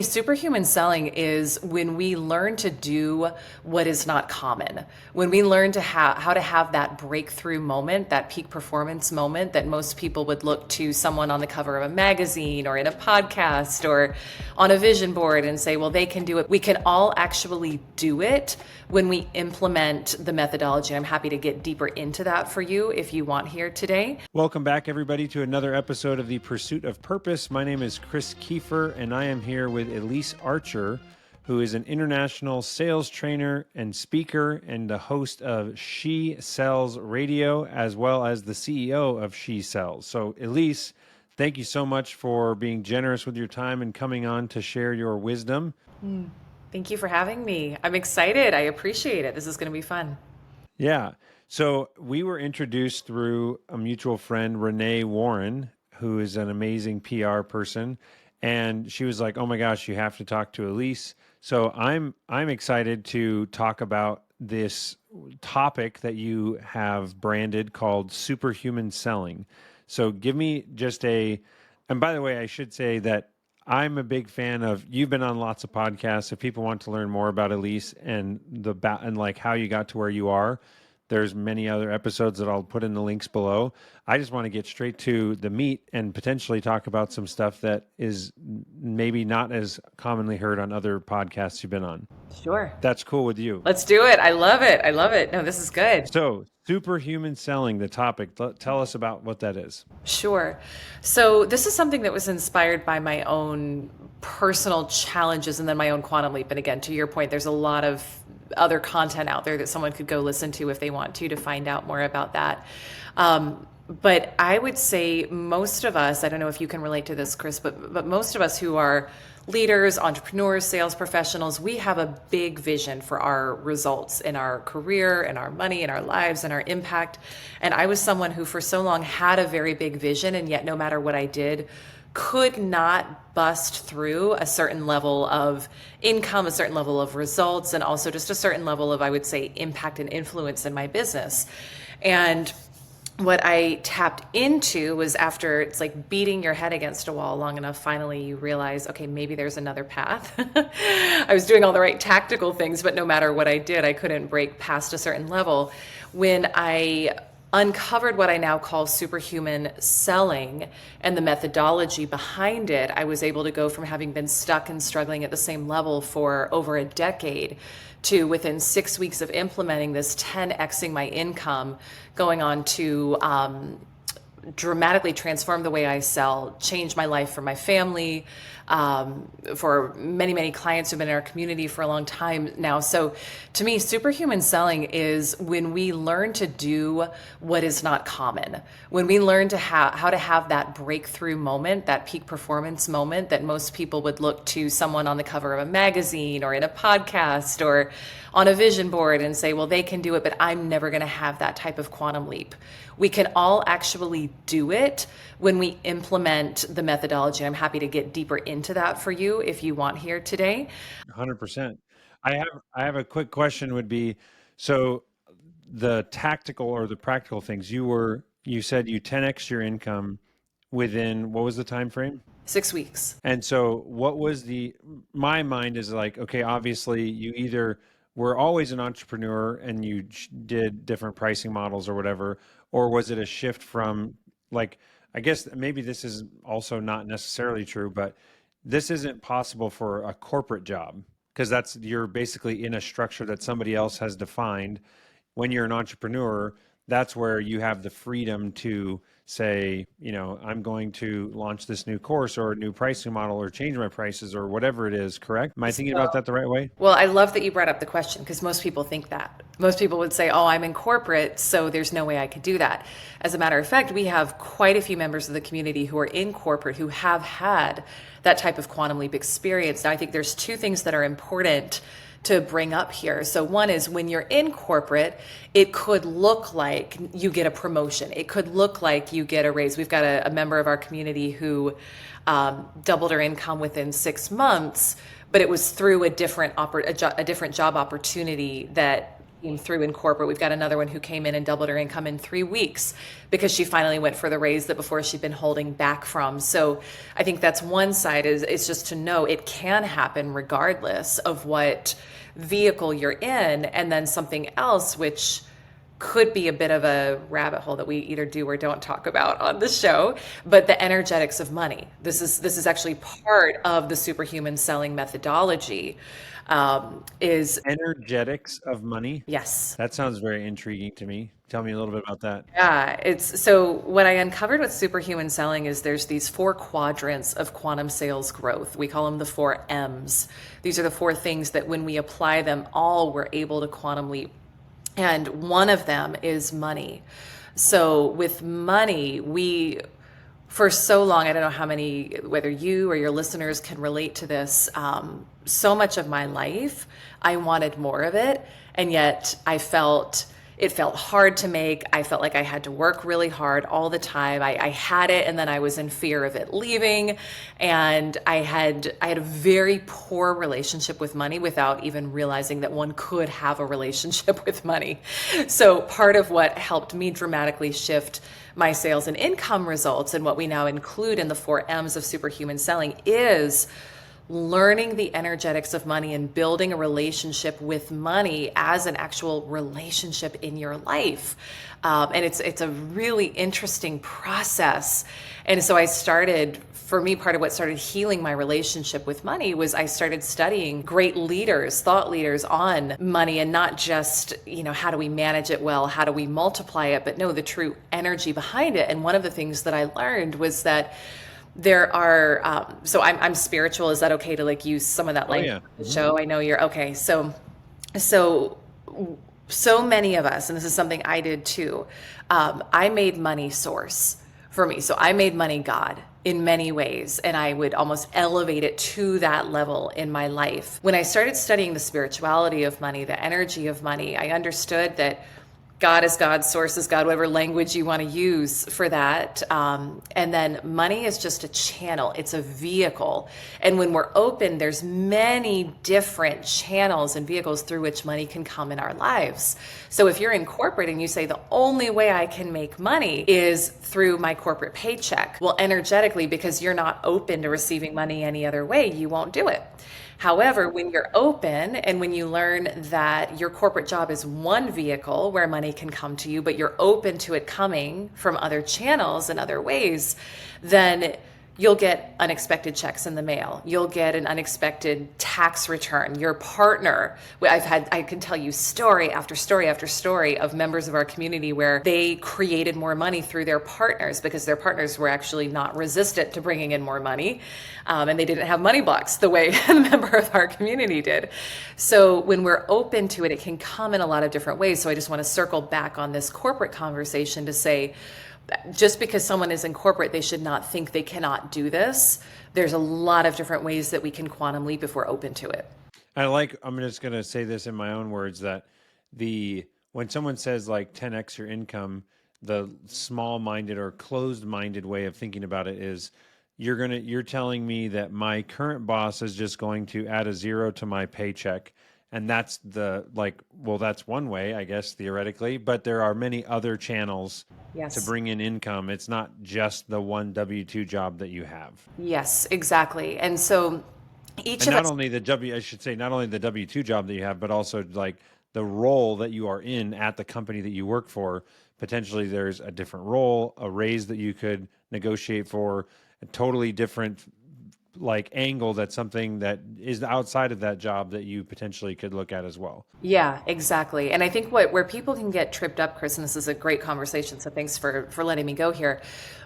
Superhuman selling is when we learn to do what is not common. When we learn to how to have that breakthrough moment, that peak performance moment that most people would look to someone on the cover of a magazine or in a podcast or on a vision board and say, well, they can do it. We can all actually do it when we implement the methodology. I'm happy to get deeper into that for you if you want here today. Welcome back, everybody, to another episode of The Pursuit of Purpose. My name is Chris Kiefer, and I am here with Elyse Archer, who is an international sales trainer and speaker and the host of She Sells Radio, as well as the CEO of She Sells. So, Elyse, thank you so much for being generous with your time and coming on to share your wisdom. Thank you for having me. I'm excited. I appreciate it. This is going to be fun. Yeah. So we were introduced through a mutual friend, Renee Warren, who is an amazing PR person. And she was like, oh my gosh, you have to talk to Elyse. So I'm excited to talk about this topic that you have branded called Superhuman Selling. So give me just and by the way, I should say that I'm a big fan of, you've been on lots of podcasts. If people want to learn more about Elyse and like how you got to where you are, there's many other episodes that I'll put in the links below. I just want to get straight to the meat and potentially talk about some stuff that is maybe not as commonly heard on other podcasts you've been on. Sure. That's cool with you. Let's do it. I love it. I love it. No, this is good. So, superhuman selling, the topic. Tell us about what that is. Sure. So this is something that was inspired by my own personal challenges and then my own quantum leap. And again, to your point, there's a lot of other content out there that someone could go listen to if they want to find out more about that. But I would say most of us, I don't know if you can relate to this, Chris, but most of us who are leaders, entrepreneurs, sales professionals, we have a big vision for our results in our career, in our money, in our lives, and our impact. And I was someone who for so long had a very big vision, and yet no matter what I did, could not bust through a certain level of income, a certain level of results, and also just a certain level of, I would say, impact and influence in my business. And what I tapped into was, after it's like beating your head against a wall long enough, finally you realize, okay, maybe there's another path. I was doing all the right tactical things, but no matter what I did, I couldn't break past a certain level. When I uncovered what I now call superhuman selling and the methodology behind it, I was able to go from having been stuck and struggling at the same level for over a decade to, within 6 weeks of implementing this, 10xing my income, going on to dramatically transform the way I sell, change my life for my family, for many, many clients who've been in our community for a long time now. So to me, superhuman selling is when we learn to do what is not common, when we learn to how to have that breakthrough moment, that peak performance moment that most people would look to someone on the cover of a magazine or in a podcast or on a vision board and say, well, they can do it, but I'm never going to have that type of quantum leap. We can all actually do it when we implement the methodology. I'm happy to get deeper into that for you if you want here today. 100%. I have a quick question would be, so the tactical or the practical things, you said you 10x your income within, what was the time frame? 6 weeks. And so what was my mind is like, okay, obviously you either were always an entrepreneur and you did different pricing models or whatever, or was it a shift from, like, I guess maybe this is also not necessarily true, but this isn't possible for a corporate job because you're basically in a structure that somebody else has defined. When you're an entrepreneur, that's where you have the freedom to say, I'm going to launch this new course or a new pricing model or change my prices or whatever it is, correct? Am I thinking about that the right way? Well, I love that you brought up the question because most people think that. Most people would say, oh, I'm in corporate, so there's no way I could do that. As a matter of fact, we have quite a few members of the community who are in corporate who have had that type of quantum leap experience. Now, I think there's two things that are important to bring up here. So one is, when you're in corporate, it could look like you get a promotion. It could look like you get a raise. We've got a member of our community who doubled her income within 6 months, but it was through a different job opportunity that came through in corporate. We've got another one who came in and doubled her income in 3 weeks because she finally went for the raise that before she'd been holding back from. So I think that's one side, is just to know it can happen regardless of what vehicle you're in. And then something else, which could be a bit of a rabbit hole that we either do or don't talk about on the show, but the energetics of money. This is actually part of the superhuman selling methodology. Is Energetics of money. Yes. That sounds very intriguing to me. Tell me a little bit about that. Yeah, it's so what I uncovered with superhuman selling is there's these four quadrants of quantum sales growth. We call them the four M's. These are the four things that when we apply them all, we're able to quantum leap. And one of them is money. So with money, for so long, I don't know how many, whether you or your listeners can relate to this, so much of my life, I wanted more of it. And yet it felt hard to make. I felt like I had to work really hard all the time. I had it, and then I was in fear of it leaving. And I had a very poor relationship with money without even realizing that one could have a relationship with money. So part of what helped me dramatically shift my sales and income results, and what we now include in the four M's of superhuman selling, is learning the energetics of money and building a relationship with money as an actual relationship in your life. And it's a really interesting process. And so for me, part of what started healing my relationship with money was I started studying great leaders, thought leaders on money, and not just, how do we manage it well? How do we multiply it? But no, the true energy behind it. And one of the things that I learned was that there are, so I'm spiritual. Is that okay to use some of that Oh language yeah. on the show? I know you're okay. So many of us, and this is something I did too. I made money source for me. So I made money God in many ways, and I would almost elevate it to that level in my life. When I started studying the spirituality of money, the energy of money, I understood that God is God, source is God, whatever language you want to use for that. And then money is just a channel. It's a vehicle. And when we're open, there's many different channels and vehicles through which money can come in our lives. So if you're in corporate and you say the only way I can make money is through my corporate paycheck, well, energetically, because you're not open to receiving money any other way, you won't do it. However, when you're open and when you learn that your corporate job is one vehicle where money can come to you, but you're open to it coming from other channels and other ways, then you'll get unexpected checks in the mail. You'll get an unexpected tax return. Your partner, I can tell you story after story after story of members of our community where they created more money through their partners because their partners were actually not resistant to bringing in more money. And they didn't have money blocks the way a member of our community did. So when we're open to it, it can come in a lot of different ways. So I just want to circle back on this corporate conversation to say, just because someone is in corporate, they should not think they cannot do this. There's a lot of different ways that we can quantum leap if we're open to it. I'm just going to say this in my own words, that when someone says 10x your income, the small-minded or closed-minded way of thinking about it is you're telling me that my current boss is just going to add a zero to my paycheck. And that's that's one way, I guess, theoretically, but there are many other channels to bring in income. It's not just the one W-2 job that you have. Yes, exactly. And so not only the W-2 job that you have, but also the role that you are in at the company that you work for. Potentially there's a different role, a raise that you could negotiate for, a totally different angle, that's something that is outside of that job that you potentially could look at as well. Yeah, exactly. And I think where people can get tripped up, Chris, and this is a great conversation, so thanks for letting me go here.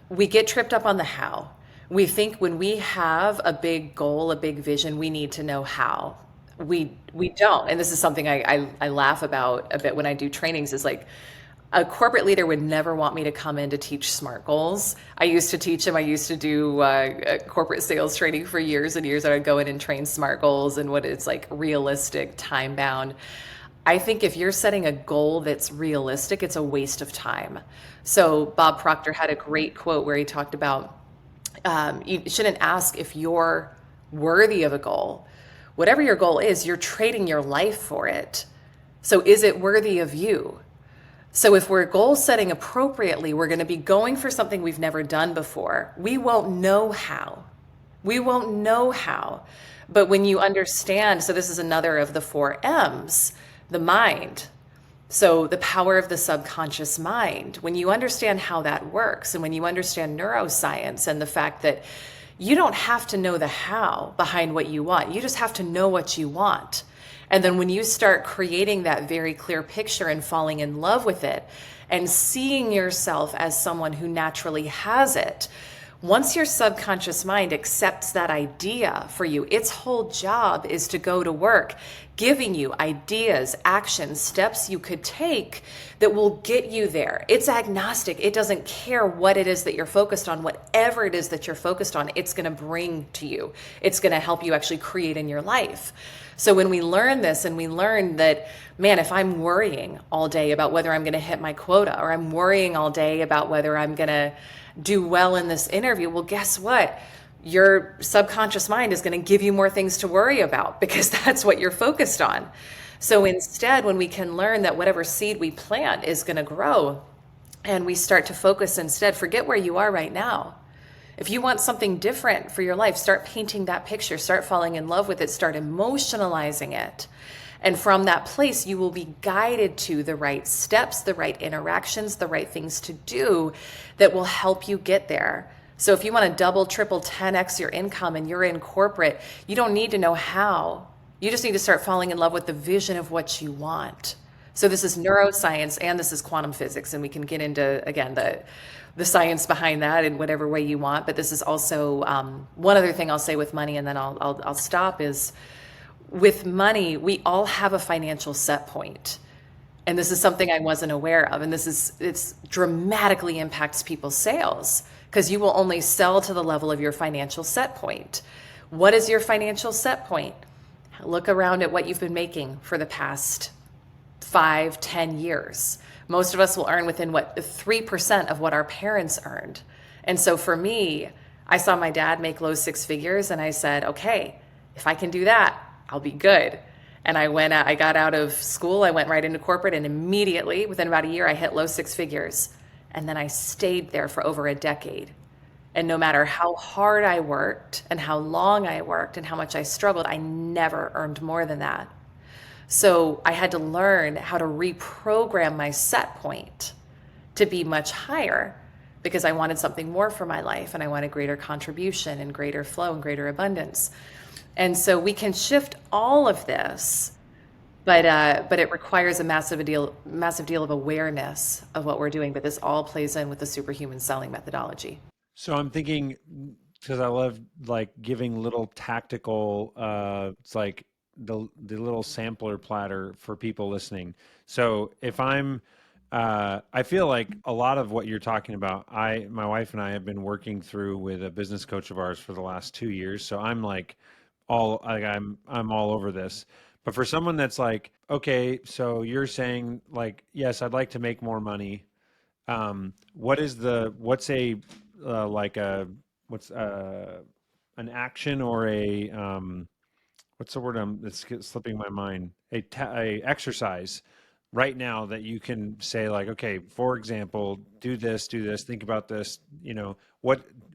We get tripped up on the how. We think when we have a big goal, a big vision, we need to know how. We don't. And this is something I laugh about a bit when I do trainings, is a corporate leader would never want me to come in to teach SMART goals. I used to teach them. I used to do corporate sales training for years and years. I would go in and train SMART goals and what it's realistic, time bound. I think if you're setting a goal that's realistic, it's a waste of time. So Bob Proctor had a great quote where he talked about you shouldn't ask if you're worthy of a goal. Whatever your goal is, you're trading your life for it. So is it worthy of you? So if we're goal setting appropriately, we're going to be going for something we've never done before. We won't know how. We won't know how. But when you understand, so this is another of the 4 M's, the mind. So the power of the subconscious mind, when you understand how that works and when you understand neuroscience and the fact that you don't have to know the how behind what you want, you just have to know what you want. And then when you start creating that very clear picture and falling in love with it and seeing yourself as someone who naturally has it, once your subconscious mind accepts that idea for you, its whole job is to go to work, giving you ideas, actions, steps you could take that will get you there. It's agnostic. It doesn't care what it is that you're focused on. Whatever it is that you're focused on, it's going to bring to you. It's going to help you actually create in your life. So when we learn this and we learn that, man, if I'm worrying all day about whether I'm going to hit my quota, or I'm worrying all day about whether I'm going to do well in this interview, well, guess what? Your subconscious mind is going to give you more things to worry about because that's what you're focused on. So instead, when we can learn that whatever seed we plant is going to grow, and we start to focus instead, forget where you are right now. If you want something different for your life, start painting that picture, start falling in love with it, start emotionalizing it. And from that place, you will be guided to the right steps, the right interactions, the right things to do that will help you get there. So if you want to double, triple, 10x your income and you're in corporate, you don't need to know how. You just need to start falling in love with the vision of what you want. So this is neuroscience and this is quantum physics. And we can get into, again, the science behind that in whatever way you want. But this is also one other thing I'll say with money, and then I'll stop, is with money, we all have a financial set point. And this is something I wasn't aware of. And it's dramatically impacts people's sales because you will only sell to the level of your financial set point. What is your financial set point? Look around at what you've been making for the past 5-10 years. Most of us will earn within 3% of what our parents earned. And so for me, I saw my dad make low six figures and I said, okay, if I can do that, I'll be good. And I got out of school, I went right into corporate, and immediately within about a year, I hit low six figures. And then I stayed there for over a decade. And no matter how hard I worked and how long I worked and how much I struggled, I never earned more than that. So I had to learn how to reprogram my set point to be much higher because I wanted something more for my life and I wanted greater contribution and greater flow and greater abundance. And so we can shift all of this, but it requires a massive deal of awareness of what we're doing. But this all plays in with the superhuman selling methodology. So I'm thinking, because I love like giving little tactical, it's like the little sampler platter for people listening. So if I feel like a lot of what you're talking about, my wife and I have been working through with a business coach of ours for the last 2 years. So I'm like I'm all over this. But for someone that's like, okay, so you're saying like, yes, I'd like to make more money. What's a like a what's an action or a what's the word it's slipping my mind, a exercise right now that you can say like, okay, for example, do this, think about this,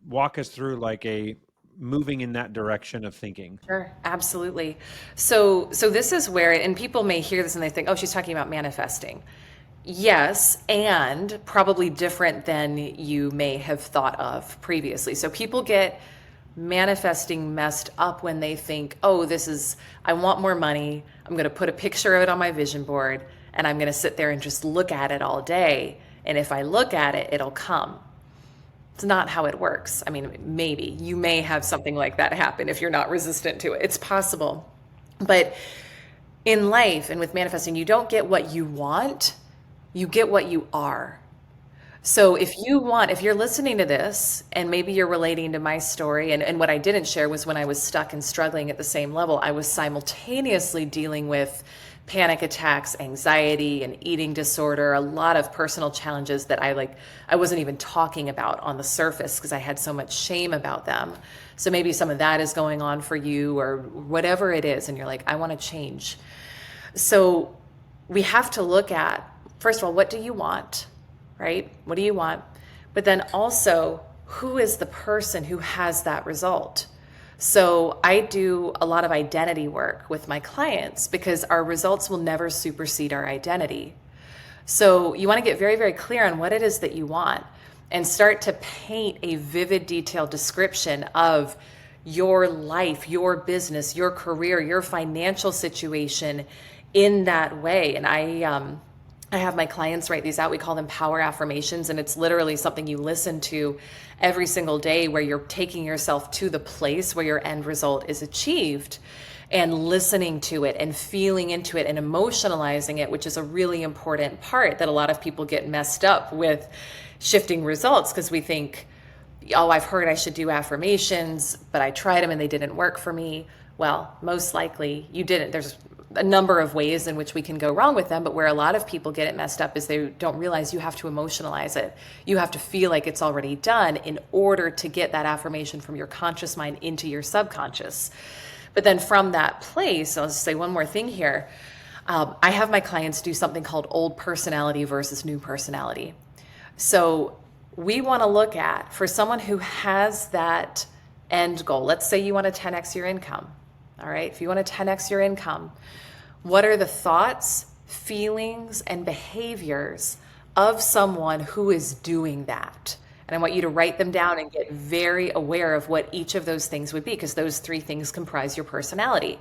walk us through like a moving in that direction of thinking. Sure, absolutely. So this is where, and people may hear this and they think, oh, she's talking about manifesting. Yes, and probably different than you may have thought of previously. So people get manifesting messed up when they think, oh, I want more money. I'm going to put a picture of it on my vision board and I'm going to sit there and just look at it all day. And if I look at it, it'll come. It's not how it works. I mean, maybe you may have something like that happen if you're not resistant to it. It's possible. But in life and with manifesting, you don't get what you want, you get what you are. So if you're listening to this and maybe you're relating to my story, and what I didn't share was when I was stuck and struggling at the same level, I was simultaneously dealing with panic attacks, anxiety, and eating disorder, a lot of personal challenges that I wasn't even talking about on the surface because I had so much shame about them. So maybe some of that is going on for you or whatever it is, and you're like, I want to change. So we have to look at, first of all, what do you want, right? What do you want? But then also, who is the person who has that result? So I do a lot of identity work with my clients because our results will never supersede our identity. So you want to get very, very clear on what it is that you want and start to paint a vivid, detailed description of your life, your business, your career, your financial situation in that way. And I have my clients write these out. We call them power affirmations. And it's literally something you listen to every single day where you're taking yourself to the place where your end result is achieved and listening to it and feeling into it and emotionalizing it, which is a really important part that a lot of people get messed up with shifting results because we think, oh, I've heard I should do affirmations, but I tried them and they didn't work for me. Well, most likely you didn't. There's a number of ways in which we can go wrong with them, but where a lot of people get it messed up is they don't realize you have to emotionalize it. You have to feel like it's already done in order to get that affirmation from your conscious mind into your subconscious. But then from that place, I'll just say one more thing here. I have my clients do something called old personality versus new personality. So we want to look at, for someone who has that end goal, let's say you want to 10x your income. All right. If you want to 10x your income, what are the thoughts, feelings, and behaviors of someone who is doing that? And I want you to write them down and get very aware of what each of those things would be, because those three things comprise your personality.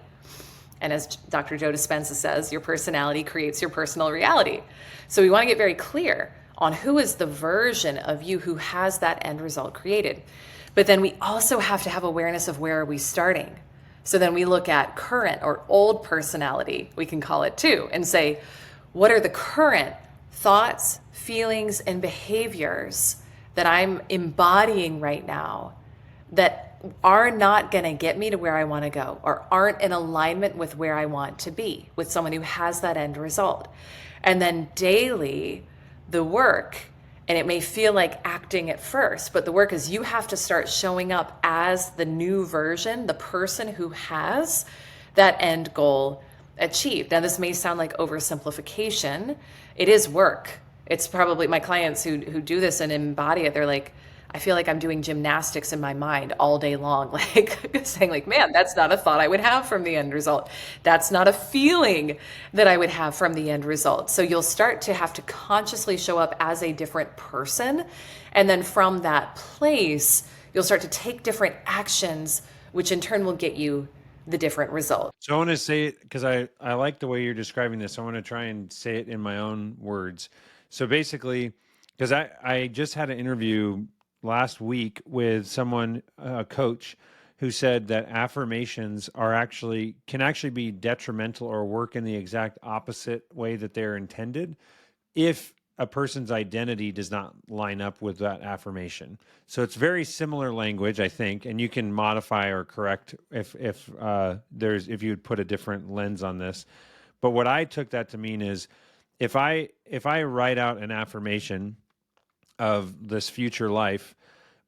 And as Dr. Joe Dispenza says, your personality creates your personal reality. So we want to get very clear on who is the version of you who has that end result created. But then we also have to have awareness of where are we starting. So then we look at current or old personality, we can call it too, and say, what are the current thoughts, feelings, and behaviors that I'm embodying right now that are not going to get me to where I want to go or aren't in alignment with where I want to be with someone who has that end result. And then daily, the work, and it may feel like acting at first, but the work is you have to start showing up as the new version, the person who has that end goal achieved. Now, this may sound like oversimplification. It is work. It's probably my clients who do this and embody it. They're like, I feel like I'm doing gymnastics in my mind all day long, like saying like, man, that's not a thought I would have from the end result. That's not a feeling that I would have from the end result. So you'll start to have to consciously show up as a different person. And then from that place, you'll start to take different actions, which in turn will get you the different result. So I want to say it because I like the way you're describing this. I want to try and say it in my own words. So basically, because I just had an interview last week with someone, a coach, who said that affirmations can actually be detrimental or work in the exact opposite way that they're intended if a person's identity does not line up with that affirmation. So it's very similar language, I think, and you can modify or correct if you would put a different lens on this. But what I took that to mean is if I write out an affirmation of this future life,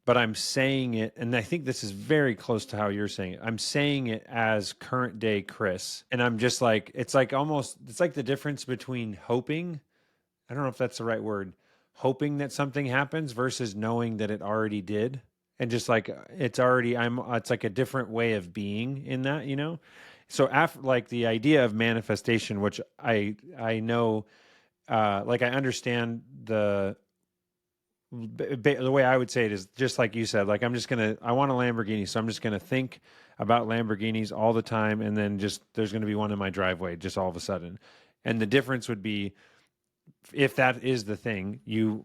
but I'm saying it, and I think this is very close to how you're saying it. I'm saying it as current day Chris, and I'm just like it's like the difference between hoping, I don't know if that's the right word, hoping that something happens versus knowing that it already did. And just like it's like a different way of being in that. So like the idea of manifestation, which I know, like I understand the way I would say it is just like you said, like I want a Lamborghini. So I'm just going to think about Lamborghinis all the time. And then just, there's going to be one in my driveway just all of a sudden. And the difference would be, if that is the thing, you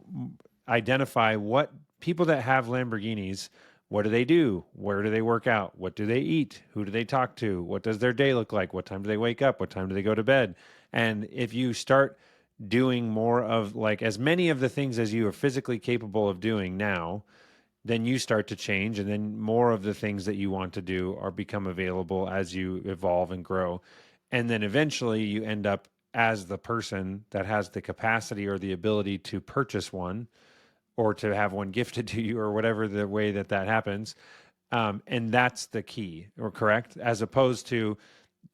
identify what people that have Lamborghinis, what do they do? Where do they work out? What do they eat? Who do they talk to? What does their day look like? What time do they wake up? What time do they go to bed? And if you start doing more of like as many of the things as you are physically capable of doing now, then you start to change, and then more of the things that you want to do are become available as you evolve and grow. And then eventually you end up as the person that has the capacity or the ability to purchase one or to have one gifted to you or whatever the way that happens. And that's the key, or correct? As opposed to,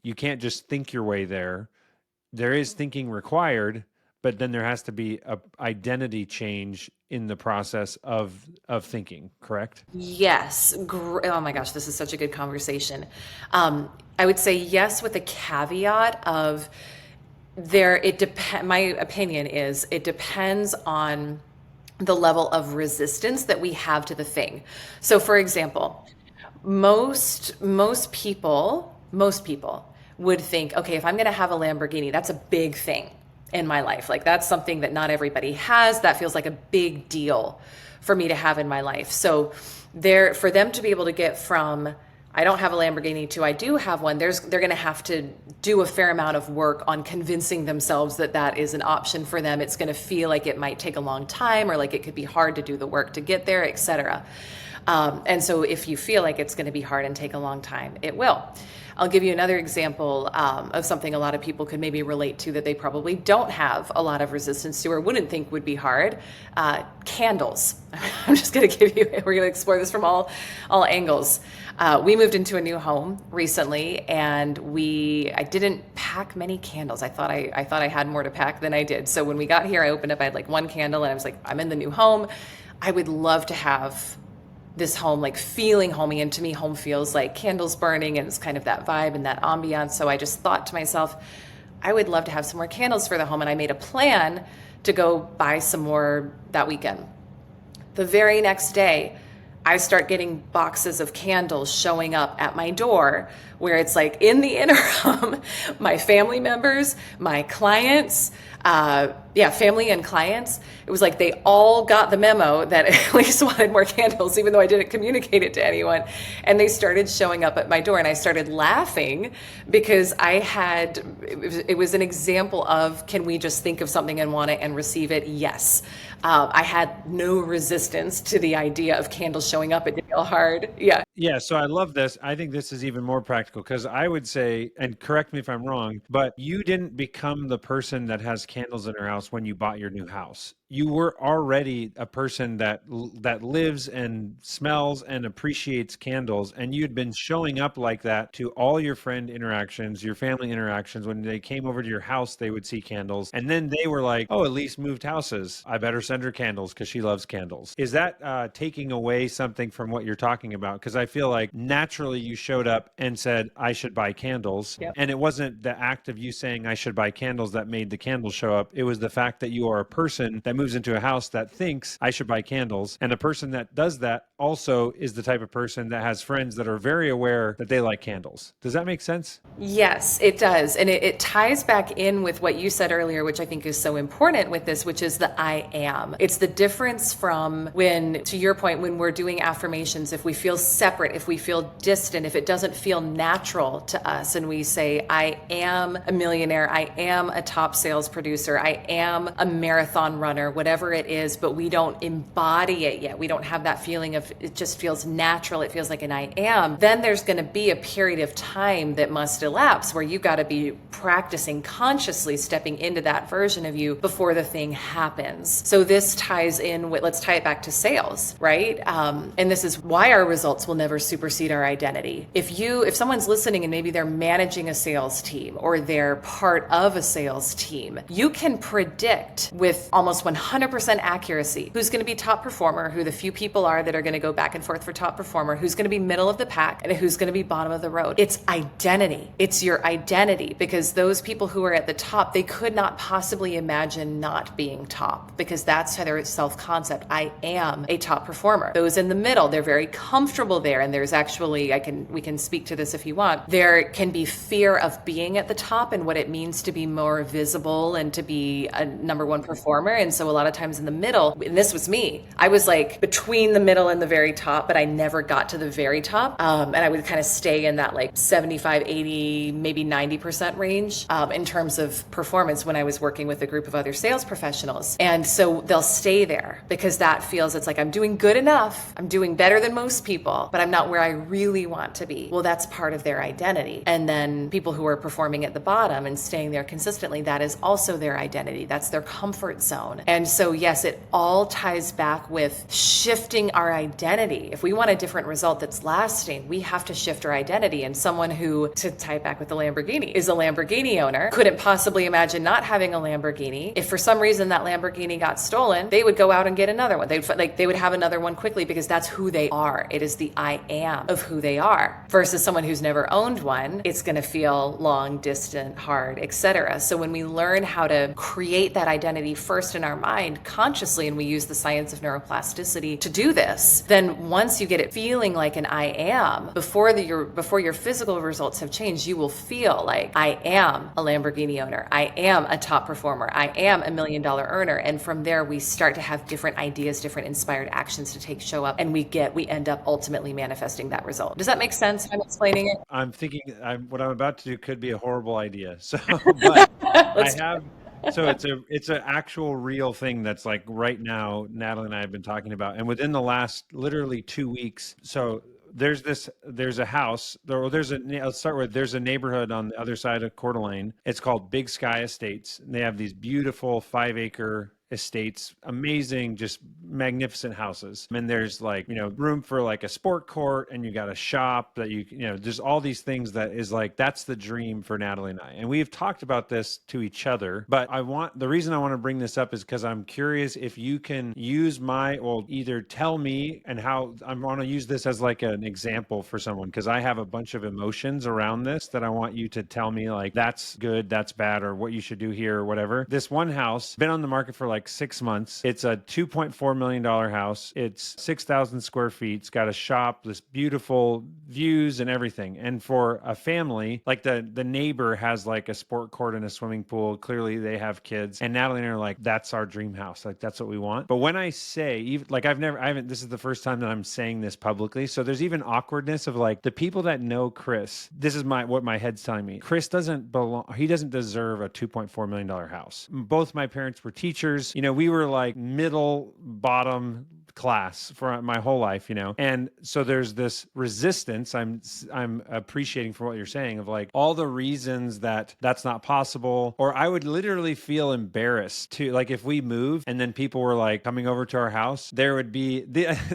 you can't just think your way there. there is thinking required, but then there has to be a identity change in the process of thinking, correct? Yes. Oh my gosh, this is such a good conversation. I would say yes, with a caveat of my opinion is it depends on the level of resistance that we have to the thing. So for example, most people would think, okay, if I'm going to have a Lamborghini, that's a big thing in my life. Like that's something that not everybody has. That feels like a big deal for me to have in my life. So there, for them to be able to get from I don't have a Lamborghini to I do have one, they're going to have to do a fair amount of work on convincing themselves that that is an option for them. It's going to feel like it might take a long time, or like it could be hard to do the work to get there, etc. And so if you feel like it's going to be hard and take a long time, it will. I'll give you another example of something a lot of people could maybe relate to that they probably don't have a lot of resistance to or wouldn't think would be hard. Candles. I'm just going to give you, we're going to explore this from all angles. We moved into a new home recently, and I didn't pack many candles. I thought I had more to pack than I did. So when we got here, I opened up, I had like one candle, and I was like, I'm in the new home. I would love to have this home like feeling homey, and to me home feels like candles burning, and it's kind of that vibe and that ambiance. So I just thought to myself, I would love to have some more candles for the home, and I made a plan to go buy some more that weekend. The very next day, I start getting boxes of candles showing up at my door, where it's like in the interim, my family members, my clients, family and clients, it was like they all got the memo that Elyse wanted more candles, even though I didn't communicate it to anyone. And they started showing up at my door, and I started laughing because it was an example of, can we just think of something and want it and receive it? Yes. I had no resistance to the idea of candles showing up. It didn't feel hard. Yeah. Yeah, so I love this. I think this is even more practical because I would say, and correct me if I'm wrong, but you didn't become the person that has candles in her house when you bought your new house. You were already a person that lives and smells and appreciates candles, and you'd been showing up like that to all your friend interactions, your family interactions. When they came over to your house, they would see candles, and then they were like, "Oh, Elyse moved houses. I better send her candles because she loves candles." Is that taking away something from what you're talking about? Because I feel like naturally you showed up and said, "I should buy candles," Yep. and it wasn't the act of you saying, "I should buy candles," that made the candles show up. It was the fact that you are a person that moves into a house that thinks, "I should buy candles." And the person that does that also is the type of person that has friends that are very aware that they like candles. Does that make sense? Yes, it does. And it ties back in with what you said earlier, which I think is so important with this, which is the I am. It's the difference from when, to your point, when we're doing affirmations, if we feel separate, if we feel distant, if it doesn't feel natural to us, and we say, I am a millionaire, I am a top sales producer, I am a marathon runner, whatever it is, but we don't embody it yet. We don't have that feeling of, it just feels natural. It feels like an I am. Then there's going to be a period of time that must elapse where you've got to be practicing consciously stepping into that version of you before the thing happens. So this ties in with, let's tie it back to sales, right? And this is why our results will never supersede our identity. If someone's listening and maybe they're managing a sales team or they're part of a sales team, you can predict with almost 100% accuracy who's going to be top performer, who the few people are that are going to go back and forth for top performer, who's going to be middle of the pack, and who's going to be bottom of the road. It's identity. It's your identity, because those people who are at the top, they could not possibly imagine not being top, because that's their self-concept. I am a top performer. Those in the middle, they're very comfortable there. And there's actually, we can speak to this if you want. There can be fear of being at the top and what it means to be more visible and to be a number one performer. And so a lot of times in the middle, and this was me, I was like between the middle and the very top, but I never got to the very top. And I would kind of stay in that like 75, 80, maybe 90% range in terms of performance when I was working with a group of other sales professionals. And so they'll stay there because that feels, it's like, I'm doing good enough. I'm doing better than most people, but I'm not where I really want to be. Well, that's part of their identity. And then people who are performing at the bottom and staying there consistently, that is also their identity. That's their comfort zone. And so, yes, it all ties back with shifting our identity. If we want a different result that's lasting, we have to shift our identity. And someone who, to tie it back with the Lamborghini, is a Lamborghini owner, couldn't possibly imagine not having a Lamborghini. If for some reason that Lamborghini got stolen, they would go out and get another one. They would have another one quickly because that's who they are. It is the I am of who they are. Versus someone who's never owned one, it's going to feel long, distant, hard, etc. So when we learn how to create that identity first in our mind consciously, and we use the science of neuroplasticity to do this, then once you get it feeling like an I am, before your physical results have changed, you will feel like I am a Lamborghini owner. I am a top performer. I am $1 million earner. And from there, we start to have different ideas, different inspired actions to show up, and we end up ultimately manifesting that result. Does that make sense if I'm explaining it? I'm thinking what I'm about to do could be a horrible idea. So, but I have. So it's an actual real thing that's like right now, Natalie and I have been talking about, and within the last literally 2 weeks. So there's a house, let's start with, there's a neighborhood on the other side of Coeur d'Alene. It's called Big Sky Estates. And they have these beautiful 5-acre estates, amazing, just magnificent houses. And there's like, room for like a sport court, and you got a shop that there's all these things that is like, that's the dream for Natalie and I. And we've talked about this to each other, but the reason I want to bring this up is because I'm curious if you can use either tell me, and how I want to use this as like an example for someone, because I have a bunch of emotions around this that I want you to tell me, like, that's good, that's bad, or what you should do here, or whatever. This one house been on the market for like 6 months. It's a $2.4 million house. It's 6,000 square feet. It's got a shop, this beautiful views and everything. And for a family, like the neighbor has like a sport court and a swimming pool. Clearly they have kids. And Natalie and I are like, that's our dream house. Like, that's what we want. But when I say, like, this is the first time that I'm saying this publicly. So there's even awkwardness of like, the people that know Chris, this is what my head's telling me. Chris doesn't he doesn't deserve a $2.4 million house. Both my parents were teachers. We were like middle bottom class for my whole life, and so there's this resistance I'm appreciating for what you're saying, of like all the reasons that that's not possible. Or I would literally feel embarrassed to, like, if we moved and then people were like coming over to our house, there would be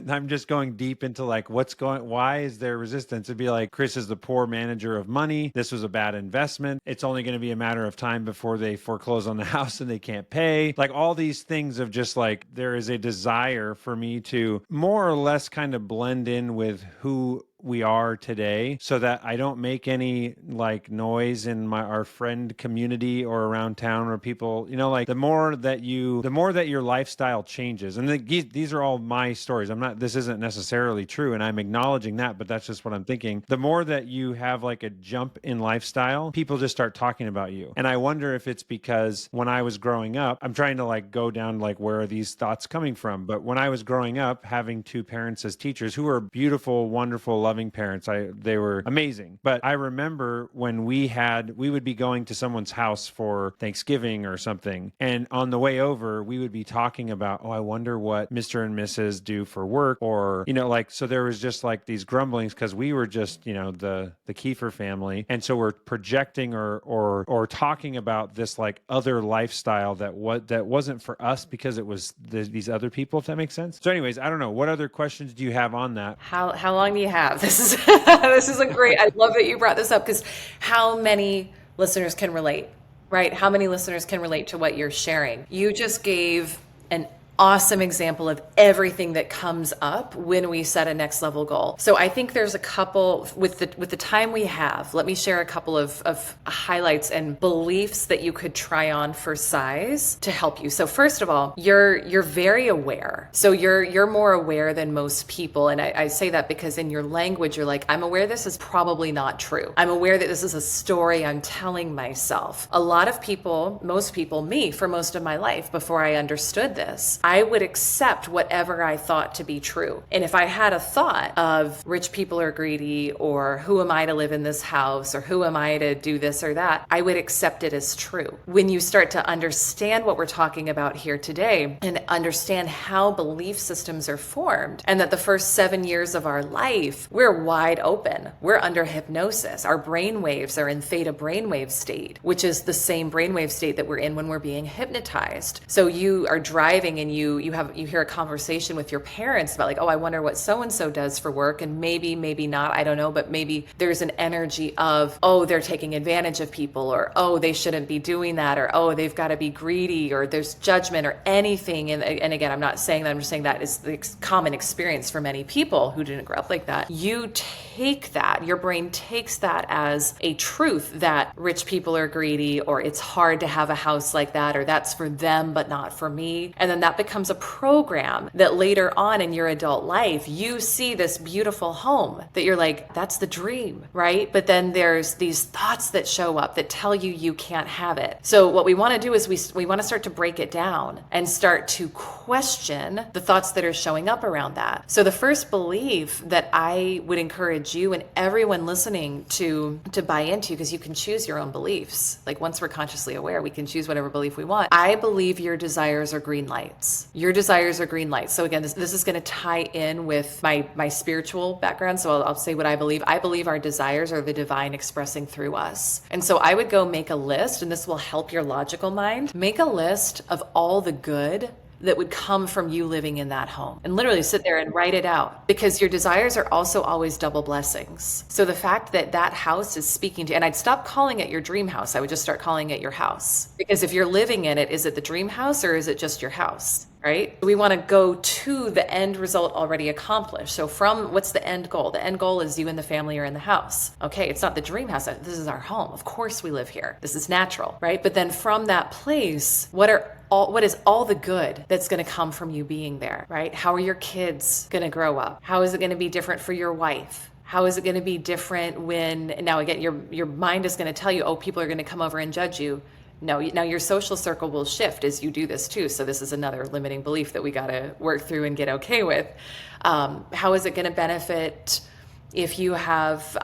I'm just going deep into like, why is there resistance? It'd be like, Chris is the poor manager of money. This was a bad investment. It's only going to be a matter of time before they foreclose on the house and they can't pay. Like, all these things of just like, there is a desire for me to more or less kind of blend in with who we are today, so that I don't make any like noise in our friend community or around town, or people, like, the more that your lifestyle changes, and these are all my stories. This isn't necessarily true, and I'm acknowledging that, but that's just what I'm thinking. The more that you have like a jump in lifestyle, people just start talking about you. And I wonder if it's because when I was growing up, I'm trying to like go down like, where are these thoughts coming from? But when I was growing up, having two parents as teachers who were beautiful, wonderful, loving parents, they were amazing. But I remember when we would be going to someone's house for Thanksgiving or something, and on the way over, we would be talking about, I wonder what Mr. and Mrs. do for work, or, like, so there was just like these grumblings, because we were just, the Kiefer family. And so we're projecting or talking about this like other lifestyle that wasn't for us, because it was these other people, if that makes sense. So anyways, I don't know. What other questions do you have on that? How long do you have? This is a great. I love that you brought this up, because how many listeners can relate, right? How many listeners can relate to what you're sharing? You just gave an awesome example of everything that comes up when we set a next level goal. So I think there's a couple, with the time we have, let me share a couple of highlights and beliefs that you could try on for size to help you. So first of all, you're very aware. So you're more aware than most people. And I say that because in your language, you're like, I'm aware this is probably not true. I'm aware that this is a story I'm telling myself. A lot of people, most people, me, for most of my life, before I understood this, I would accept whatever I thought to be true. And if I had a thought of rich people are greedy, or who am I to live in this house, or who am I to do this or that, I would accept it as true. When you start to understand what we're talking about here today and understand how belief systems are formed, and that the first 7 years of our life, we're wide open. We're under hypnosis. Our brain waves are in theta brainwave state, which is the same brainwave state that we're in when we're being hypnotized. So you are driving and you hear a conversation with your parents about like, oh, I wonder what so-and-so does for work. And maybe not, I don't know, but maybe there's an energy of, oh, they're taking advantage of people, or, oh, they shouldn't be doing that, or, oh, they've got to be greedy, or there's judgment or anything. And again, I'm not saying that, I'm just saying that is the common experience for many people who didn't grow up like that. You take that, your brain takes that as a truth that rich people are greedy, or it's hard to have a house like that, or that's for them but not for me. And then that becomes a program that later on in your adult life, you see this beautiful home that you're like, that's the dream, right? But then there's these thoughts that show up that tell you you can't have it. So what we want to do is we want to start to break it down and start to question the thoughts that are showing up around that. So the first belief that I would encourage you and everyone listening to buy into, because you can choose your own beliefs. Like once we're consciously aware, we can choose whatever belief we want. I believe your desires are green lights. Your desires are green lights. So again, this is going to tie in with my spiritual background. So I'll say what I believe. I believe our desires are the divine expressing through us. And so I would go make a list, and this will help your logical mind. Make a list of all the good that would come from you living in that home, and literally sit there and write it out, because your desires are also always double blessings. So the fact that that house is speaking to, and I'd stop calling it your dream house. I would just start calling it your house, because if you're living in it, is it the dream house or is it just your house? Right? We want to go to the end result already accomplished. So from what's the end goal? The end goal is you and the family are in the house. Okay, it's not the dream house. This is our home. Of course we live here. This is natural, right? But then from that place, what is all the good that's going to come from you being there, right? How are your kids going to grow up? How is it going to be different for your wife? How is it going to be different when, now again, your mind is going to tell you, oh, people are going to come over and judge you. No, now your social circle will shift as you do this too. So this is another limiting belief that we got to work through and get okay with. How is it going to benefit if you have,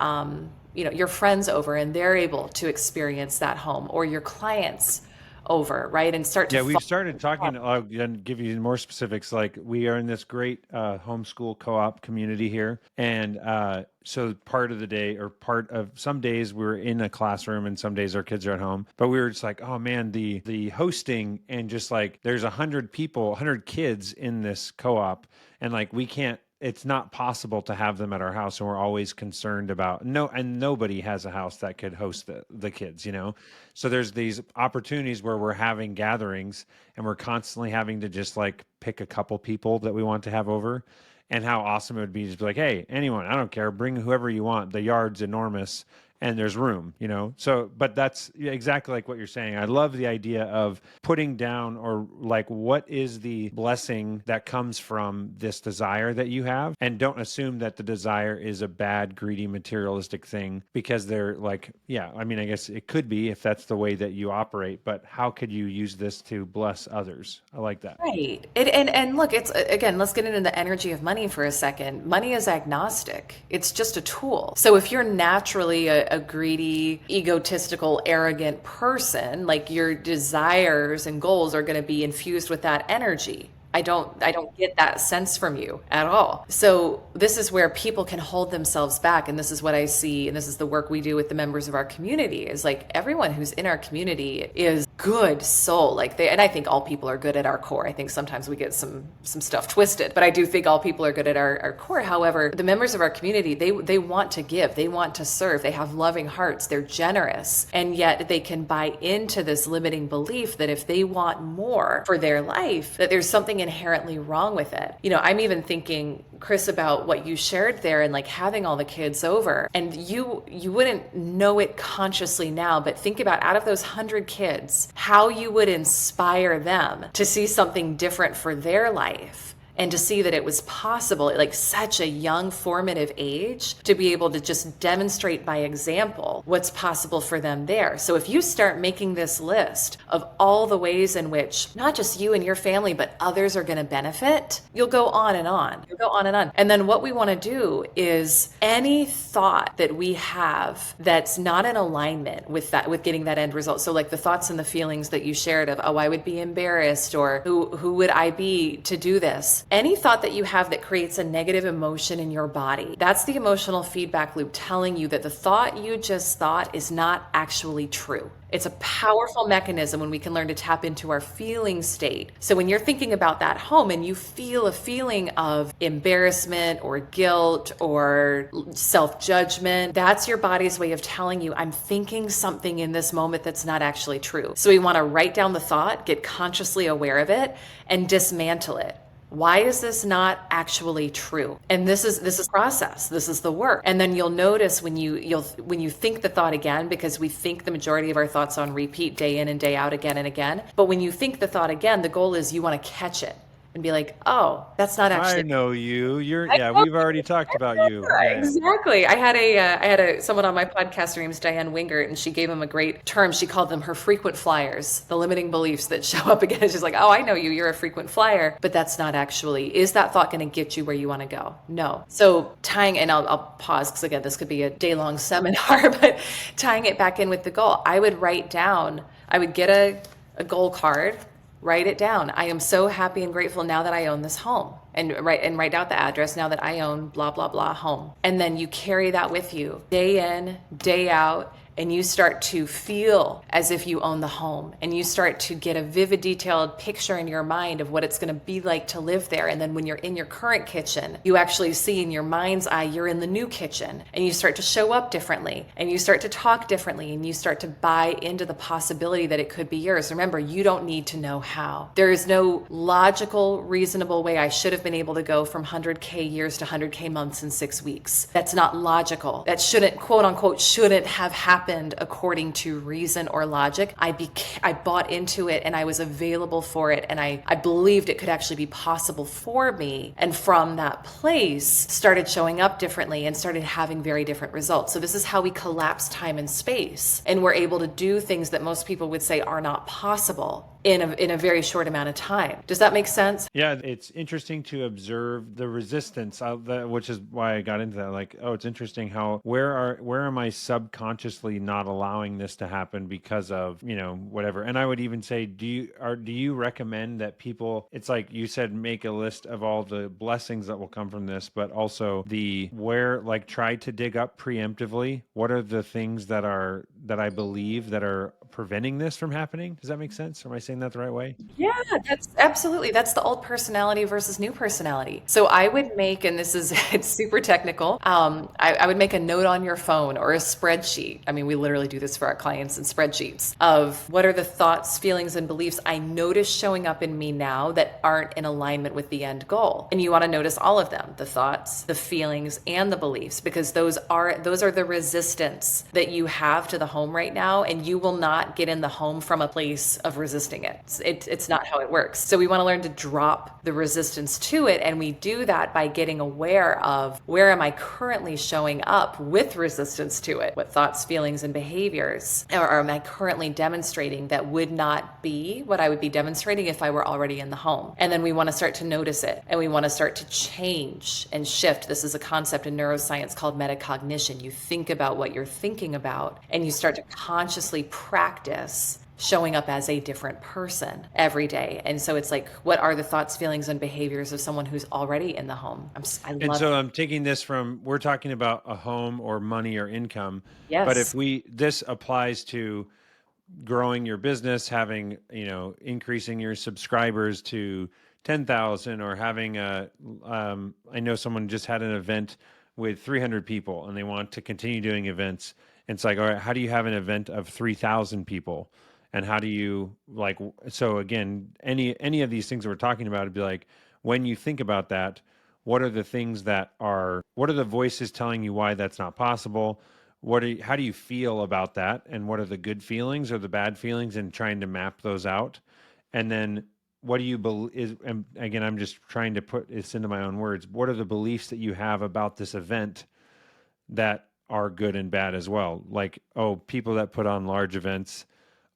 your friends over and they're able to experience that home, or your clients over, right? And start to we've started talking. I'll give you more specifics. Like, we are in this great homeschool co-op community here, and so part of the day, or part of some days, we're in a classroom, and some days our kids are at home. But we were just like, oh man, the hosting, and just like there's 100 people, 100 kids in this co-op, and like we can't. It's not possible to have them at our house, and we're always concerned about and nobody has a house that could host the kids, So there's these opportunities where we're having gatherings, and we're constantly having to just like pick a couple people that we want to have over. And how awesome it would be to be like, hey, anyone, I don't care, bring whoever you want. The yard's enormous and there's room, So, but that's exactly like what you're saying. I love the idea of putting down, or like, what is the blessing that comes from this desire that you have? And don't assume that the desire is a bad, greedy, materialistic thing, because they're like, I guess it could be if that's the way that you operate, but how could you use this to bless others? I like that. Right. And look, it's, again, let's get into the energy of money for a second. Money is agnostic. It's just a tool. So if you're naturally a greedy, egotistical, arrogant person, like your desires and goals are going to be infused with that energy. I don't get that sense from you at all. So this is where people can hold themselves back. And this is what I see. And this is the work we do with the members of our community, is like everyone who's in our community is good soul. And I think all people are good at our core. I think sometimes we get some stuff twisted, but I do think all people are good at our core. However, the members of our community, they want to give, they want to serve, they have loving hearts, they're generous, and yet they can buy into this limiting belief that if they want more for their life, that there's something inherently wrong with it. I'm even thinking, Chris, about what you shared there, and like having all the kids over, and you wouldn't know it consciously now, but think about, out of those 100 kids, how you would inspire them to see something different for their life. and to see that it was possible at like such a young formative age to be able to just demonstrate by example what's possible for them there. So if you start making this list of all the ways in which not just you and your family but others are going to benefit, you'll go on and on. You'll go on and on. And then what we want to do is any thought that we have that's not in alignment with that, with getting that end result. So like the thoughts and the feelings that you shared of, oh, I would be embarrassed, or who would I be to do this? Any thought that you have that creates a negative emotion in your body, that's the emotional feedback loop telling you that the thought you just thought is not actually true. It's a powerful mechanism when we can learn to tap into our feeling state. So when you're thinking about that home and you feel a feeling of embarrassment or guilt or self-judgment, that's your body's way of telling you, I'm thinking something in this moment that's not actually true. So we want to write down the thought, get consciously aware of it, and dismantle it. Why is this not actually true? And this is process. This is the work. And then you'll notice when you think the thought again, because we think the majority of our thoughts on repeat day in and day out again and again. But when you think the thought again, the goal is you want to catch it and be like, oh, that's not I actually. know you. Yeah, we've already talked about you. Yeah. Exactly. I had someone on my podcast. Her name's Diane Wingert, and she gave them a great term. She called them her frequent flyers, the limiting beliefs that show up again. She's like, "Oh, I know you. You're a frequent flyer, but that's not actually. Is that thought going to get you where you want to go? No." So tying, and I'll pause because again, this could be a day-long seminar, but tying it back in with the goal, I would write down. I would get a goal card. Write it down. I am so happy and grateful now that I own this home. And write out the address now that I own blah, blah, blah home. And then you carry that with you day in, day out, and you start to feel as if you own the home, and you start to get a vivid, detailed picture in your mind of what it's going to be like to live there. And then when you're in your current kitchen, you actually see in your mind's eye you're in the new kitchen, and you start to show up differently, and you start to talk differently, and you start to buy into the possibility that it could be yours. Remember, you don't need to know how. There is no logical, reasonable way I should have been able to go from 100K years to 100K months in 6 weeks. That's not logical. That shouldn't, quote unquote, shouldn't have happened according to reason or logic. I bought into it, and I was available for it, and I believed it could actually be possible for me. And from that place, started showing up differently and started having very different results. So this is how we collapse time and space, and we're able to do things that most people would say are not possible in a very short amount of time. Does that make sense? Yeah, it's interesting to observe the resistance, which is why I got into that. Like, oh, it's interesting how where am I subconsciously not allowing this to happen because of whatever. And I would even say, do you recommend that people? It's like you said, make a list of all the blessings that will come from this, but also try to dig up preemptively. What are the things that I believe that are preventing this from happening? Does that make sense? Am I saying that the right way? Yeah, that's the old personality versus new personality. So I would make, and this is it's super technical. I would make a note on your phone or a spreadsheet. I mean, we literally do this for our clients in spreadsheets of what are the thoughts, feelings, and beliefs I notice showing up in me now that aren't in alignment with the end goal. And you want to notice all of them: the thoughts, the feelings, and the beliefs, because those are the resistance that you have to the home right now, and you will not get in the home from a place of resisting it. It's not how it works. So we want to learn to drop the resistance to it, and we do that by getting aware of where am I currently showing up with resistance to it? What thoughts, feelings, and behaviors or am I currently demonstrating that would not be what I would be demonstrating if I were already in the home? And then we want to start to notice it, and we want to start to change and shift. This is a concept in neuroscience called metacognition. You think about what you're thinking about, and you start to consciously practice showing up as a different person every day. And so it's like, what are the thoughts, feelings, and behaviors of someone who's already in the home? I And love so it. I'm taking this from, we're talking about a home or money or income, but if Yes. this applies to growing your business, having, increasing your subscribers to 10,000, or having I know someone just had an event with 300 people and they want to continue doing events. And it's like, all right, how do you have an event of 3,000 people? And how do you so again, any of these things that we're talking about would be like, when you think about that, what are the things what are the voices telling you why that's not possible? How do you feel about that? And what are the good feelings or the bad feelings, and trying to map those out? And then what do you believe? And again, I'm just trying to put this into my own words. What are the beliefs that you have about this event that are good and bad as well? Like, oh, people that put on large events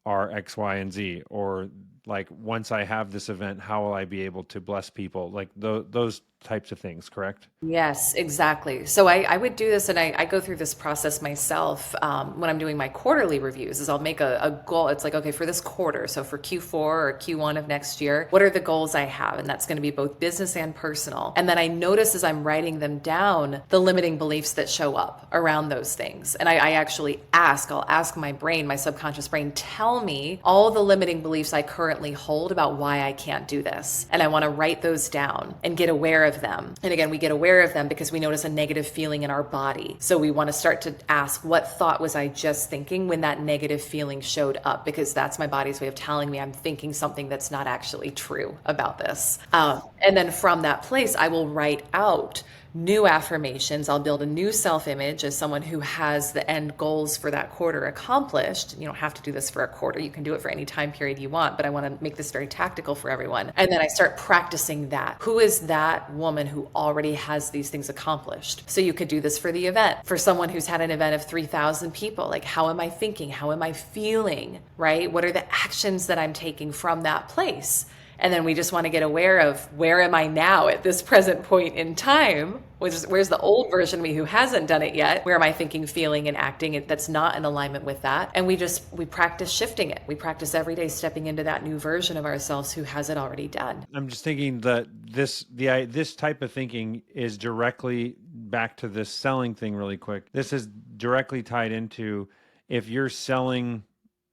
are X, Y, and Z, or like once I have this event, how will I be able to bless people? Like those types of things, correct? Yes, exactly. So I would do this, and I go through this process myself when I'm doing my quarterly reviews. Is I'll make a goal. It's like, okay, for this quarter, so for Q4 or Q1 of next year, what are the goals I have? And that's going to be both business and personal. And then I notice as I'm writing them down the limiting beliefs that show up around those things. And I actually I'll ask my brain, my subconscious brain, tell me all the limiting beliefs I currently hold about why I can't do this. And I want to write those down and get aware of them. And again, we get aware of them because we notice a negative feeling in our body. So we want to start to ask, what thought was I just thinking when that negative feeling showed up? Because that's my body's way of telling me I'm thinking something that's not actually true about this. And then from that place, I will write out new affirmations. I'll build a new self-image as someone who has the end goals for that quarter accomplished. You don't have to do this for a quarter. You can do it for any time period you want, but I want to make this very tactical for everyone. And then I start practicing that. Who is that woman who already has these things accomplished? So you could do this for the event. For someone who's had an event of 3,000 people, like, how am I thinking? How am I feeling? Right? What are the actions that I'm taking from that place? And then we just want to get aware of, where am I now at this present point in time? Where's the old version of me who hasn't done it yet? Where am I thinking, feeling, and acting that's not in alignment with that? And we practice shifting it. We practice every day stepping into that new version of ourselves who has it already done. I'm just thinking that this type of thinking is directly back to this selling thing really quick. This is directly tied into, if you're selling,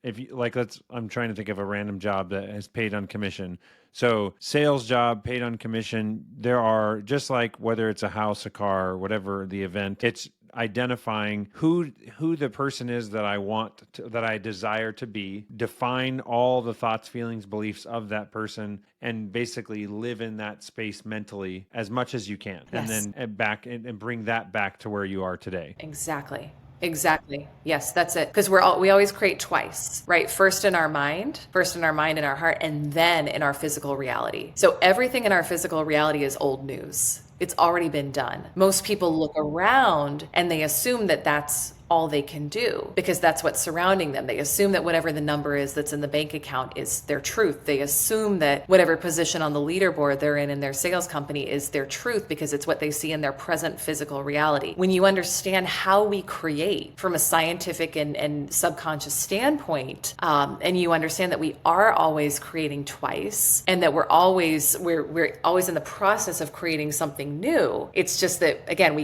if you like, I'm trying to think of a random job that is paid on commission. So sales job paid on commission, there are, just like whether it's a house, a car, whatever the event, it's identifying who the person is that that I desire to be, define all the thoughts, feelings, beliefs of that person, and basically live in that space mentally as much as you can. Yes. And then back and bring that back to where you are today. Exactly. Exactly. Yes, that's it. Because we always create twice, right? First in our mind, in our heart, and then in our physical reality. So everything in our physical reality is old news. It's already been done. Most people look around and they assume that that's all they can do because that's what's surrounding them. They assume that whatever the number is that's in the bank account is their truth. They assume that whatever position on the leaderboard they're in their sales company is their truth because it's what they see in their present physical reality. When you understand how we create from a scientific and subconscious standpoint, and you understand that we are always creating twice and that we're always in the process of creating something new. It's just that, again,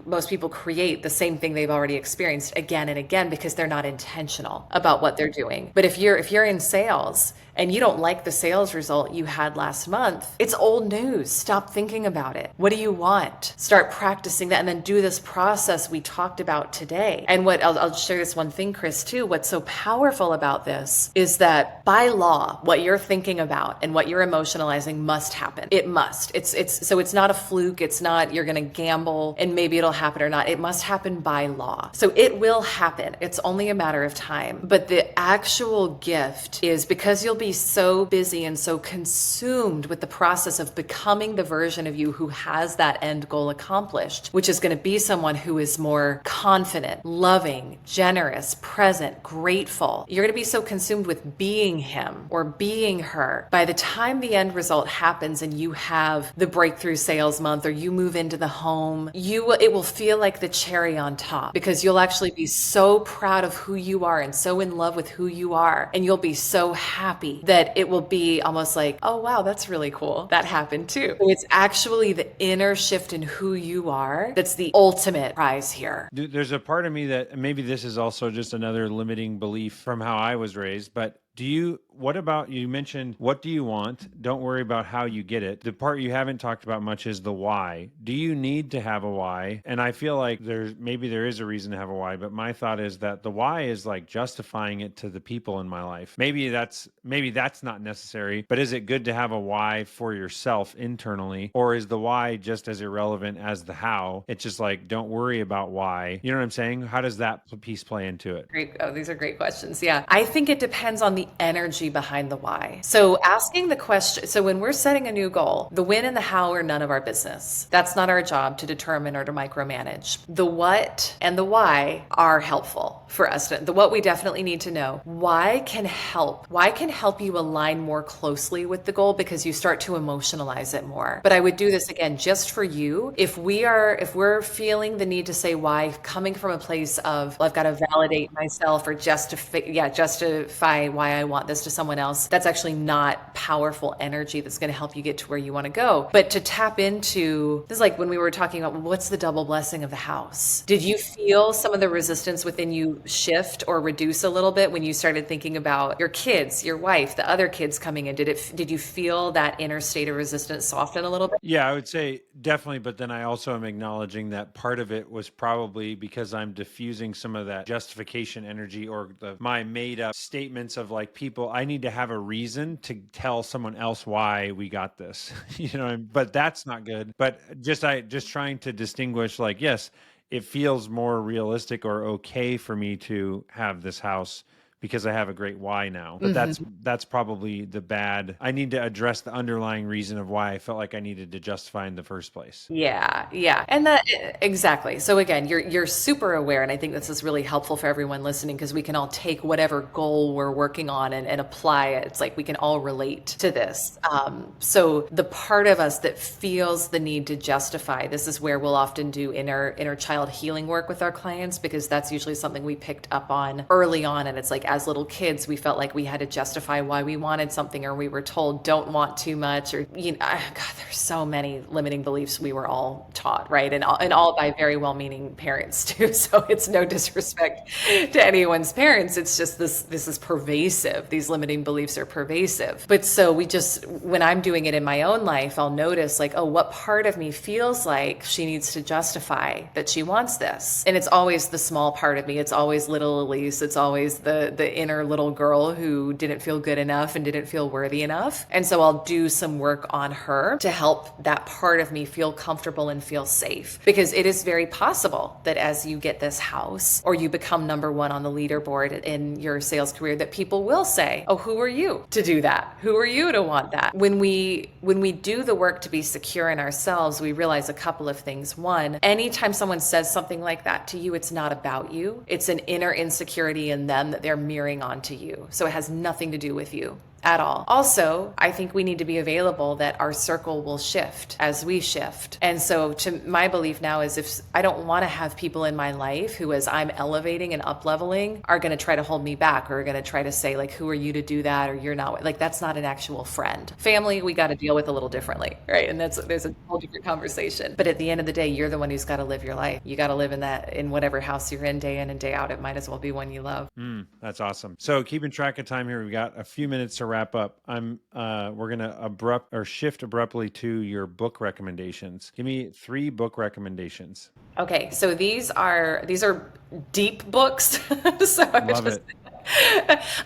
most people create the same thing they've already experienced again and again because they're not intentional about what they're doing. But if you're in sales and you don't like the sales result you had last month, it's old news. Stop thinking about it. What do you want? Start practicing that and then do this process we talked about today. And I'll share this one thing, Chris, too. What's so powerful about this is that by law, what you're thinking about and what you're emotionalizing must happen. It must. So it's not a fluke. It's not you're going to gamble and maybe it'll happen or not. It must happen by law. So it will happen. It's only a matter of time. But the actual gift is because you'll be so busy and so consumed with the process of becoming the version of you who has that end goal accomplished, which is going to be someone who is more confident, loving, generous, present, grateful. You're going to be so consumed with being him or being her. By the time the end result happens and you have the breakthrough sales month or you move into the home, it will feel like the cherry on top because you'll actually be so proud of who you are and so in love with who you are. And you'll be so happy that it will be almost like, oh, wow, that's really cool. That happened too. So it's actually the inner shift in who you are that's the ultimate prize here. There's a part of me that maybe this is also just another limiting belief from how I was raised, but what about, you mentioned, what do you want? Don't worry about how you get it. The part you haven't talked about much is the why. Do you need to have a why? And I feel like there is a reason to have a why, but my thought is that the why is like justifying it to the people in my life. Maybe that's not necessary, but is it good to have a why for yourself internally? Or is the why just as irrelevant as the how? It's just like, don't worry about why. You know what I'm saying? How does that piece play into it? Great. Oh, these are great questions. Yeah. I think it depends on the the energy behind the why. So asking the question, so when we're setting a new goal, the when and the how are none of our business. That's not our job to determine or to micromanage. The what and the why are helpful for us. The what we definitely need to know. Why can help. Why can help you align more closely with the goal because you start to emotionalize it more. But I would do this again just for you. If we're feeling the need to say why, coming from a place of, well, I've got to validate myself or justify why I want this to someone else, that's actually not powerful energy that's going to help you get to where you want to go. But to tap into this, is like when we were talking about what's the double blessing of the house. Did you feel some of the resistance within you shift or reduce a little bit when you started thinking about your kids, your wife, the other kids coming in? Did you feel that inner state of resistance soften a little bit? Yeah, I would say definitely, but then I also am acknowledging that part of it was probably because I'm diffusing some of that justification energy or my made up statements of like people, I need to have a reason to tell someone else why we got this, but that's not good. But just trying to distinguish like, yes, it feels more realistic or okay for me to have this house because I have a great why now. But that's probably the bad. I need to address the underlying reason of why I felt like I needed to justify in the first place. Yeah, yeah. And that exactly. So again, you're super aware, and I think this is really helpful for everyone listening because we can all take whatever goal we're working on and apply it. It's like we can all relate to this. So the part of us that feels the need to justify, this is where we'll often do inner child healing work with our clients because that's usually something we picked up on early on. And it's like as little kids, we felt like we had to justify why we wanted something, or we were told don't want too much, or God, there's so many limiting beliefs we were all taught, right? And all by very well-meaning parents too. So it's no disrespect to anyone's parents. It's just this is pervasive. These limiting beliefs are pervasive. But so when I'm doing it in my own life, I'll notice like, oh, what part of me feels like she needs to justify that she wants this? And it's always the small part of me. It's always little Elyse. It's always the inner little girl who didn't feel good enough and didn't feel worthy enough. And so I'll do some work on her to help that part of me feel comfortable and feel safe. Because it is very possible that as you get this house or you become number one on the leaderboard in your sales career, that people will say, oh, who are you to do that? Who are you to want that? When we do the work to be secure in ourselves, we realize a couple of things. One, anytime someone says something like that to you, it's not about you. It's an inner insecurity in them that they're mirroring onto you. So it has nothing to do with you at all. Also, I think we need to be available that our circle will shift as we shift. And so to my belief now is if I don't want to have people in my life who, as I'm elevating and up leveling, are going to try to hold me back or are going to try to say like, who are you to do that? Or you're not, like, that's not an actual friend. Family, we got to deal with a little differently, right? And there's a whole different conversation. But at the end of the day, you're the one who's got to live your life. You got to live in whatever house you're in and day out. It might as well be one you love. That's awesome. So keeping track of time here, we've got a few minutes to wrap up. We're gonna shift abruptly to your book recommendations. Give me 3 book recommendations. Okay, so these are deep books. So Love it.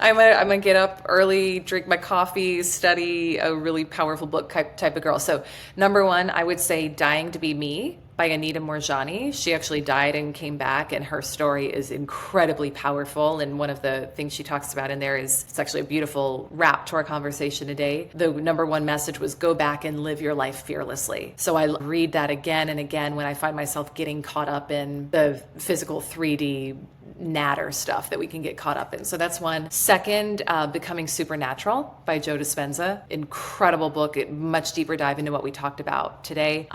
I'm gonna get up early, drink my coffee, study a really powerful book type of girl. So number 1, I would say Dying to Be Me by Anita Moorjani. She actually died and came back, and her story is incredibly powerful. And one of the things she talks about in there is, it's actually a beautiful wrap to our conversation today. The number 1 message was go back and live your life fearlessly. So I read that again and again when I find myself getting caught up in the physical 3D natter stuff that we can get caught up in. So that's one. Second, Becoming Supernatural by Joe Dispenza. Incredible book. Much deeper dive into what we talked about today.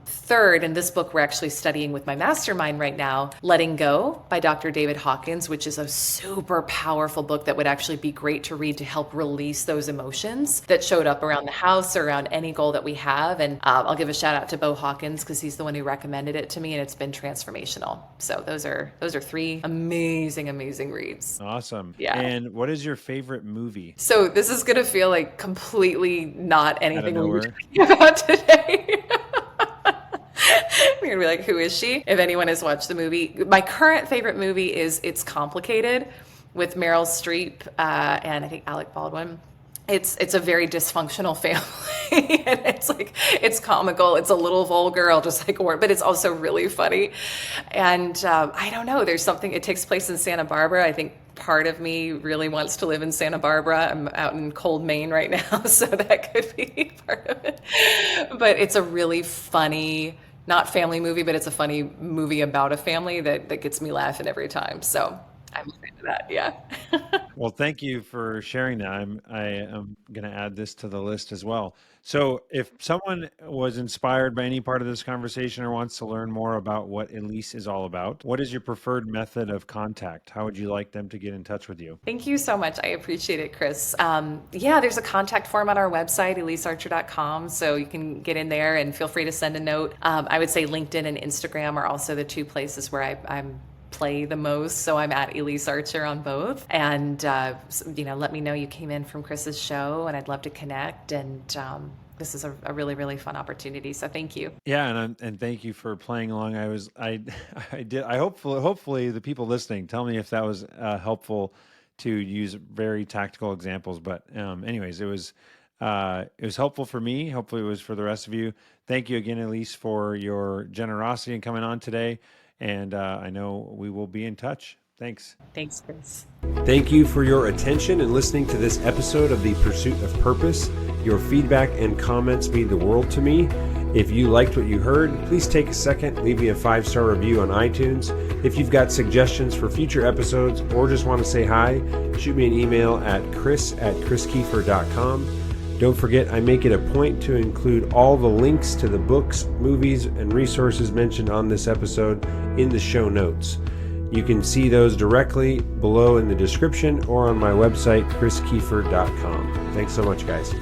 Third, and this book we're actually studying with my mastermind right now, Letting Go by Dr. David Hawkins, which is a super powerful book that would actually be great to read to help release those emotions that showed up around the house or around any goal that we have. And I'll give a shout out to Bo Hawkins because he's the one who recommended it to me, and it's been transformational. So those are 3 amazing reads. Awesome. Yeah. And what is your favorite movie? So this is going to feel like completely not anything we were nowhere. talking about today. You're going to be like, who is she? If anyone has watched the movie. My current favorite movie is It's Complicated with Meryl Streep and I think Alec Baldwin. It's a very dysfunctional family, and it's comical. It's a little vulgar. I'll just but it's also really funny. And I don't know. There's something. It takes place in Santa Barbara. I think part of me really wants to live in Santa Barbara. I'm out in cold Maine right now, so that could be part of it. But it's a really funny, not family movie, but it's a funny movie about a family that gets me laughing every time. So I'm a fan of that. Yeah. Well, thank you for sharing that. I am going to add this to the list as well. So, if someone was inspired by any part of this conversation or wants to learn more about what Elyse is all about, what is your preferred method of contact? How would you like them to get in touch with you? Thank you so much. I appreciate it, Chris. Yeah, there's a contact form on our website, ElyseArcher.com. So you can get in there and feel free to send a note. I would say LinkedIn and Instagram are also the two places where I'm play the most. So I'm at Elyse Archer on both. And, let me know you came in from Chris's show, and I'd love to connect. And this is a really, really fun opportunity. So thank you. Yeah, and thank you for playing along. I hopefully the people listening tell me if that was helpful to use very tactical examples. But anyways, it was helpful for me. Hopefully, it was for the rest of you. Thank you again, Elyse, for your generosity in coming on today. And I know we will be in touch. Thanks. Thanks, Chris. Thank you for your attention and listening to this episode of The Pursuit of Purpose. Your feedback and comments mean the world to me. If you liked what you heard, please take a second, leave me a 5-star review on iTunes. If you've got suggestions for future episodes or just want to say hi, shoot me an email at chris@chriskiefer.com. Don't forget, I make it a point to include all the links to the books, movies, and resources mentioned on this episode in the show notes. You can see those directly below in the description or on my website, chriskiefer.com. Thanks so much, guys.